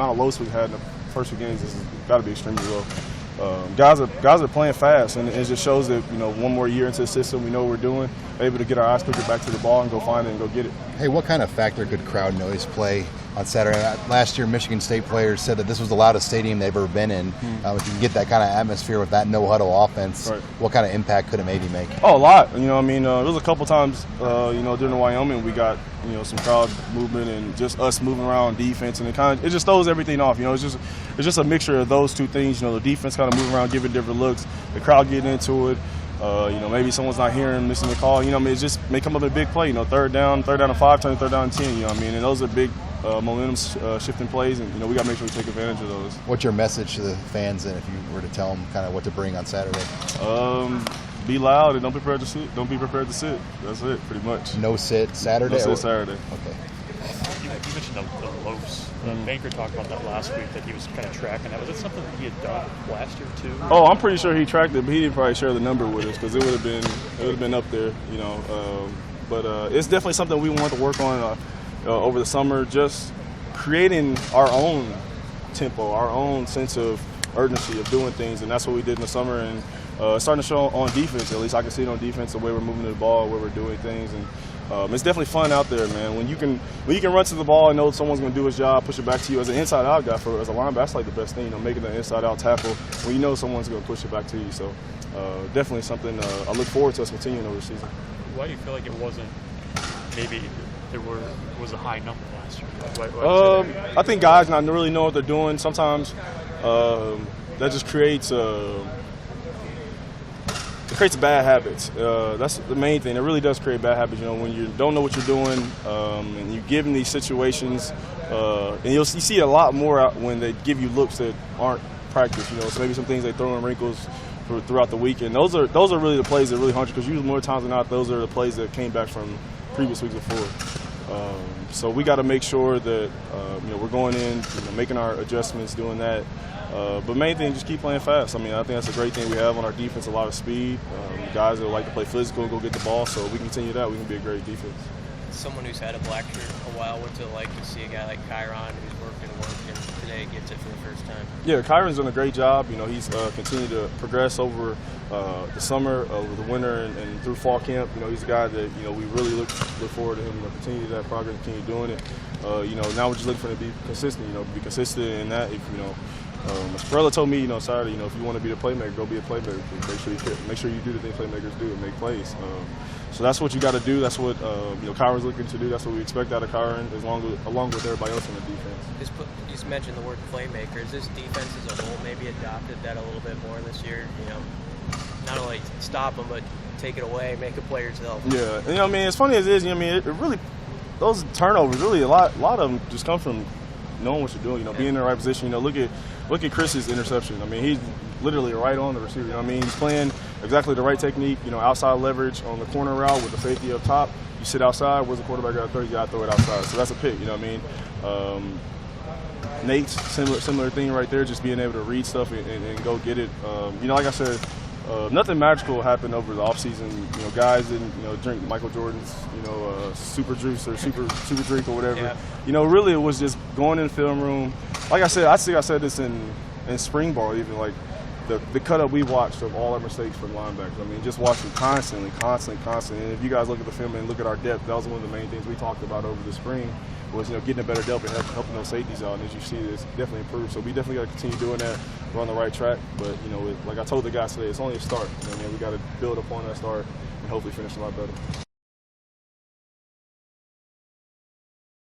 amount of lows we've had in the first few games has got to be extremely low. Guys are playing fast, and it just shows that, you know, one more year into the system, we know what we're doing, able to get our eyes quicker back to the ball and go find it and go get it. Hey, what kind of factor could crowd noise play on Saturday? Last year, Michigan State players said that this was the loudest stadium they've ever been in. If you can get that kind of atmosphere with that no-huddle offense, right, what kind of impact could it maybe make? Oh, a lot. You know, I mean, there was a couple times, you know, during the Wyoming, we got, you know, some crowd movement and just us moving around on defense, and it just throws everything off. You know, it's just a mixture of those two things. You know, the defense kind of moving around, giving different looks, the crowd getting into it. You know, maybe someone's not hearing, missing the call. You know, I mean, it just may come up a big play. You know, third down and 5, turn third down and 10. You know what I mean? And those are big momentum shifting plays, and, you know, we got to make sure we take advantage of those. What's your message to the fans, and if you were to tell them kind of what to bring on Saturday? Be loud and don't be prepared to sit. Don't be prepared to sit. That's it, pretty much. No sit Saturday? No sit Saturday. Okay. You mentioned the lows. Banker talked about that last week, that he was kind of tracking that. Was it something that he had done last year too? Oh, I'm pretty sure he tracked it, but he didn't probably share the number with us because it would have been up there, you know. But it's definitely something we want to work on over the summer, just creating our own tempo, our own sense of urgency of doing things, and that's what we did in the summer. And it's starting to show on defense. At least I can see it on defense, the way we're moving the ball, where we're doing things, and it's definitely fun out there, man. When you can run to the ball and know someone's going to do his job, push it back to you as an inside-out guy. As a linebacker, that's like the best thing, you know, making the inside-out tackle when you know someone's going to push it back to you. So definitely something I look forward to us continuing over the season. Why do you feel like it wasn't? Maybe was a high number last year. I think guys not really know what they're doing. Sometimes that just creates bad habits. That's the main thing. It really does create bad habits. You know, when you don't know what you're doing, and you give them these situations, and you see a lot more out when they give you looks that aren't practice. You know, so maybe some things they throw in wrinkles throughout the week, and those are really the plays that really haunt you, because usually more times than not, those are the plays that came back from previous weeks before. So we got to make sure that you know, we're going in, you know, making our adjustments, doing that. But main thing, just keep playing fast. I mean, I think that's a great thing we have on our defense, a lot of speed. Guys that like to play physical, go get the ball. So if we continue that, we can be a great defense. Someone who's had a black shirt a while, what's it like to see a guy like Kyron who's working and today gets it for the first time? Yeah, Kyron's done a great job. You know, he's continued to progress over the summer, over the winter, and through fall camp. You know, he's a guy that, you know, we really look forward to him, you know, continue that progress, continue doing it. You know, now we're just looking for him to be consistent. You know, be consistent in that. If you know. Sprella told me, you know, Saturday, you know, if you want to be the playmaker, go be a playmaker. Make sure you do the things playmakers do and make plays. So that's what you got to do. That's what you know, Kyron's looking to do. That's what we expect out of Kyron, along with everybody else in the defense. You just mentioned the word playmaker. Is this defense as a whole maybe adopted that a little bit more this year? You know, not only stop them, but take it away, make a play yourself. Yeah, you know, I mean, as funny as it is, you know, I mean, it really, those turnovers, really, a lot of them just come from knowing what you're doing. You know, being in the right position. You know, look at Chris's interception. I mean, he's literally right on the receiver. You know what I mean? He's playing exactly the right technique, you know, outside leverage on the corner route with the safety up top. You sit outside, where's the quarterback got to throw? You got to throw it outside. So that's a pick, you know what I mean? Nate's similar thing right there, just being able to read stuff and go get it. You know, like I said, nothing magical happened over the offseason. You know, guys didn't, you know, drink Michael Jordan's, you know, super juice or super drink or whatever. Yeah. You know, really it was just going in the film room. Like I said, I think I said this in spring ball even, like the cut-up we watched of all our mistakes from linebackers. I mean, just watching constantly. And if you guys look at the film and look at our depth, that was one of the main things we talked about over the spring, was, you know, getting a better depth and helping those safeties out. And as you see, it's definitely improved. So we definitely got to continue doing that. We're on the right track. But, you know, like I told the guys today, it's only a start. You know what I mean? We got to build upon that start and hopefully finish a lot better.